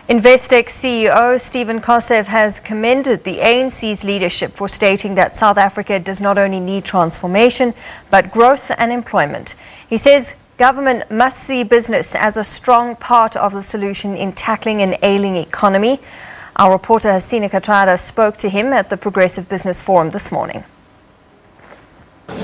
Investec CEO Koseff has commended the ANC's leadership for stating that South Africa does not only need transformation, but growth and employment. He says government must see business as a strong part of the solution in tackling an ailing economy. Our reporter Hasina Kathrada spoke to him at the Progressive Business Forum this morning.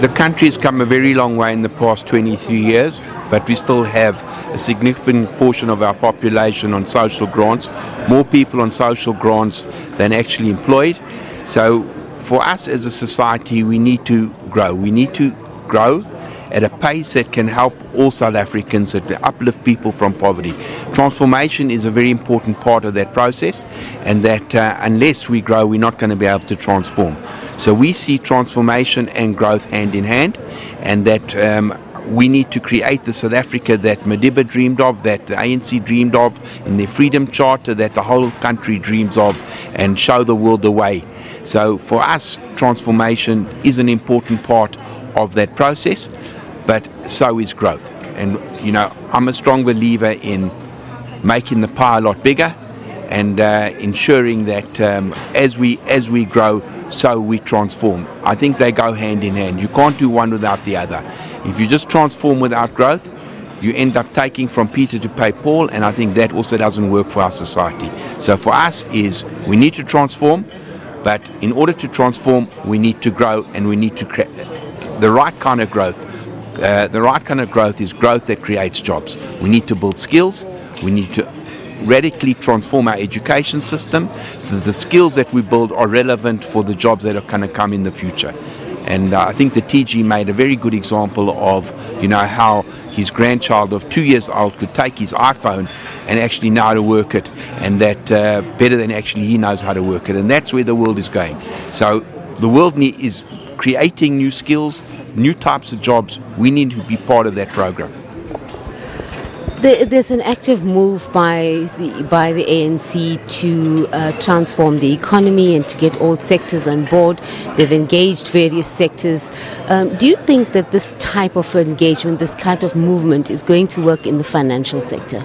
The country has come a very long way in the past 23 years, but we still have a significant portion of our population on social grants, more people on social grants than actually employed. So for us as a society, we need to grow. We need to grow at a pace that can help all South Africans, that will uplift people from poverty. Transformation is a very important part of that process, and that unless we grow, we're not going to be able to transform. So we see transformation and growth hand in hand, and that we need to create the South Africa that Madiba dreamed of, that the ANC dreamed of in their Freedom Charter, that the whole country dreams of, and show the world the way. So for us, transformation is an important part of that process, but so is growth. And you know, I'm a strong believer in making the pie a lot bigger and ensuring that as we grow, so we transform. I think they go hand in hand. You can't do one without the other. If you just transform without growth, you end up taking from Peter to pay Paul, and I think that also doesn't work for our society. So for us is we need to transform, but in order to transform, we need to grow, and we need to create the right kind of growth. The right kind of growth is growth that creates jobs. We need to build skills. We need to radically transform our education system so that the skills that we build are relevant for the jobs that are going to come in the future. And I think the TG made a very good example of, you know, how his grandchild of 2 years old could take his iPhone and actually know how to work it, and that better than actually he knows how to work it. And that's where the world is going. So the world is creating new skills, new types of jobs. We need to be part of that program. There's an active move by the ANC to transform the economy and to get all sectors on board. They've engaged various sectors. Do you think that this type of engagement, this kind of movement, is going to work in the financial sector?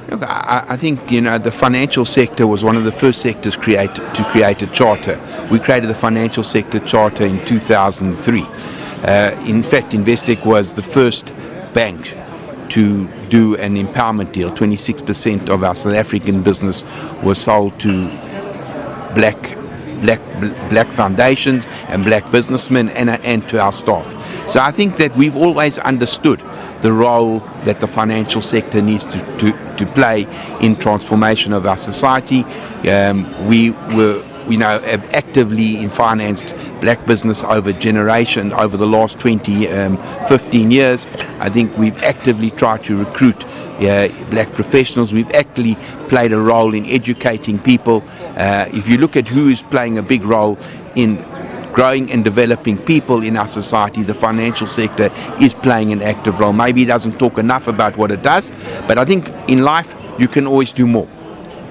Look, I think, you know, the financial sector was one of the first sectors to create a charter. We created the financial sector charter in 2003. In fact, Investec was the first bank to do an empowerment deal. 26% of our South African business was sold to black foundations and black businessmen and to our staff. So I think that we've always understood the role that the financial sector needs to play in transformation of our society. We have actively financed black business over the last 15 years. I think we've actively tried to recruit black professionals. We've actually played a role in educating people. If you look at who is playing a big role in growing and developing people in our society, the financial sector is playing an active role. Maybe it doesn't talk enough about what it does, but I think in life you can always do more.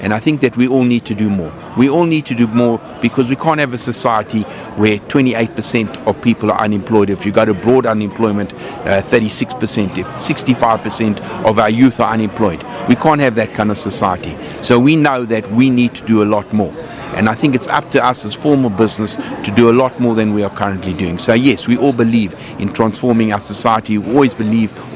And I think that we all need to do more. We all need to do more because we can't have a society where 28% of people are unemployed. If you go to broad unemployment, 36%, if 65% of our youth are unemployed. We can't have that kind of society. So we know that we need to do a lot more. And I think it's up to us as formal business to do a lot more than we are currently doing. So yes, we all believe in transforming our society. We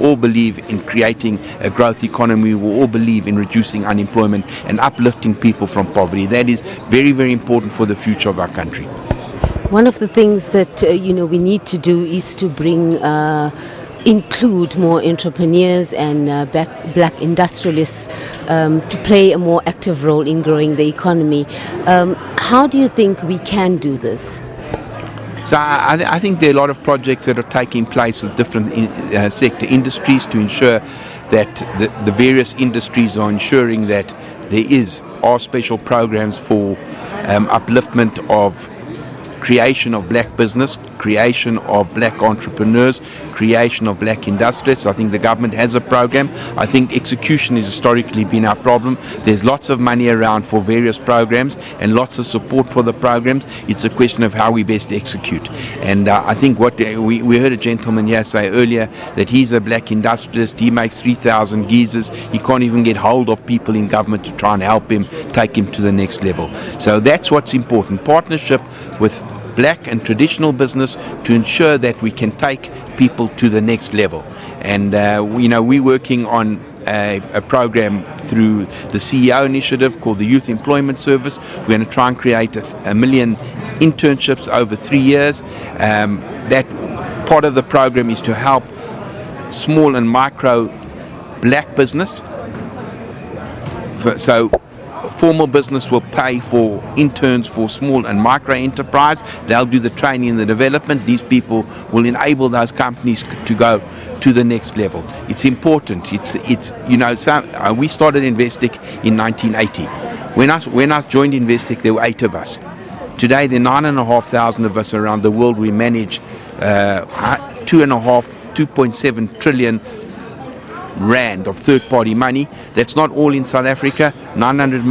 all believe in creating a growth economy. We all believe in reducing unemployment and uplifting people from poverty. That is very, very important for the future of our country. One of the things that we need to do is to include more entrepreneurs and black industrialists to play a more active role in growing the economy. How do you think we can do this? So I think there are a lot of projects that are taking place with different sector industries to ensure that the various industries are ensuring that there are special programs for upliftment of creation of black business, creation of black entrepreneurs, creation of black industrialists. I think the government has a program. I think execution has historically been our problem. There's lots of money around for various programs and lots of support for the programs. It's a question of how we best execute. And I think what we heard a gentleman here say earlier that he's a black industrialist, he makes 3,000 geezers, he can't even get hold of people in government to try and help him, take him to the next level. So that's what's important, partnership with black and traditional business to ensure that we can take people to the next level. And we're working on a program through the CEO initiative called the Youth Employment Service. We're going to try and create a million internships over 3 years. That part of the program is to help small and micro black business. So formal business will pay for interns for small and micro enterprise. They'll do the training and the development. These people will enable those companies to go to the next level. It's important. We started Investec in 1980. When I joined Investec, there were 8 of us. Today, there are 9,500 of us around the world. We manage 2.7 trillion rand of third-party money. That's not all in South Africa. 900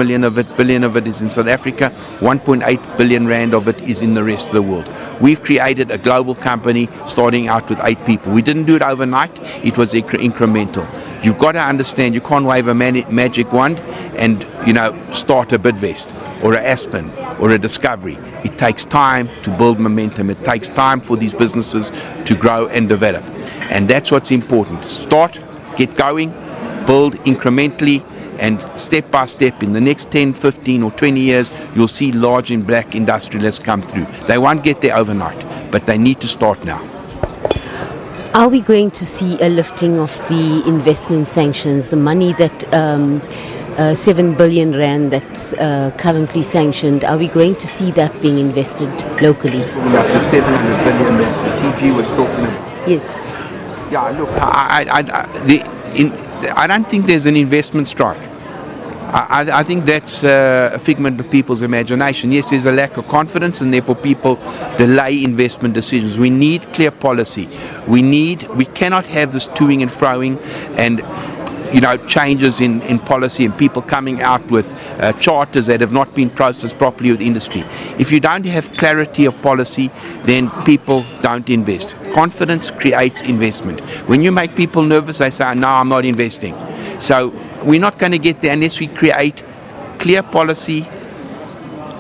billion of it is in South Africa. 1.8 billion rand of it is in the rest of the world. We've created a global company starting out with 8 people. We didn't do it overnight. It was incremental. You've got to understand you can't wave a magic wand and start a Bidvest or an Aspen or a Discovery. It takes time to build momentum. It takes time for these businesses to grow and develop. And that's what's important. Start, get going, build incrementally, and step by step in the next 10, 15 or 20 years, you'll see large and black industrialists come through. They won't get there overnight, but they need to start now. Are we going to see a lifting of the investment sanctions, the money that 7 billion rand that's currently sanctioned? Are we going to see that being invested locally? Talking about the 700 billion that the TG was talking about. Yes. Yeah, look, I don't think there's an investment strike. I think that's a figment of people's imagination. Yes, there's a lack of confidence, and therefore people delay investment decisions. We need clear policy. We cannot have this toing and froing and changes in policy and people coming out with charters that have not been processed properly with industry. If you don't have clarity of policy, then people don't invest. Confidence creates investment. When you make people nervous, they say, no, I'm not investing. So we're not going to get there unless we create clear policy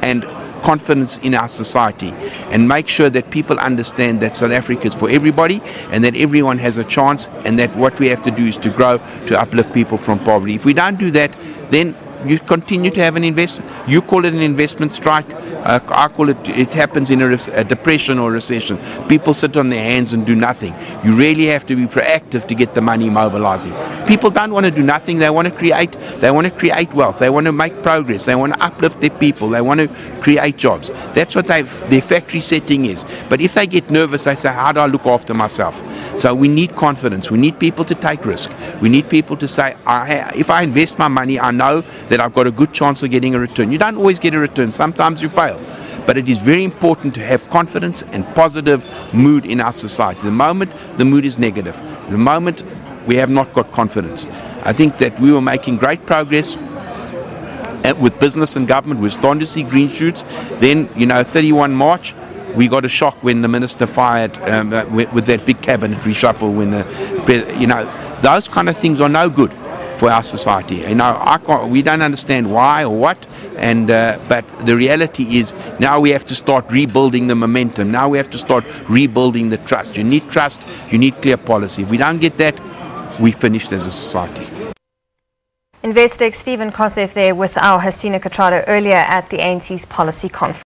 and confidence in our society and make sure that people understand that South Africa is for everybody and that everyone has a chance, and that what we have to do is to grow, to uplift people from poverty. If we don't do that, then you continue to have an investment. You call it an investment strike. I call it happens in a depression or recession. People sit on their hands and do nothing. You really have to be proactive to get the money mobilizing. People don't want to do nothing. They want to create. They want to create wealth. They want to make progress. They want to uplift their people. They want to create jobs. That's what their factory setting is. But if they get nervous, they say, how do I look after myself? So we need confidence. We need people to take risk. We need people to say, if I invest my money, I know that I've got a good chance of getting a return. You don't always get a return. Sometimes you fail. But it is very important to have confidence and positive mood in our society. The moment the mood is negative, the moment we have not got confidence. I think that we were making great progress with business and government. We're starting to see green shoots. Then, 31 March, we got a shock when the minister fired with that big cabinet reshuffle. Those kind of things are no good for our society. We don't understand why or what, but the reality is now we have to start rebuilding the momentum. Now we have to start rebuilding the trust. You need trust, you need clear policy. If we don't get that, we're finished as a society. Investec Stephen Koseff there with our Hasina Kathrada earlier at the ANC's policy conference.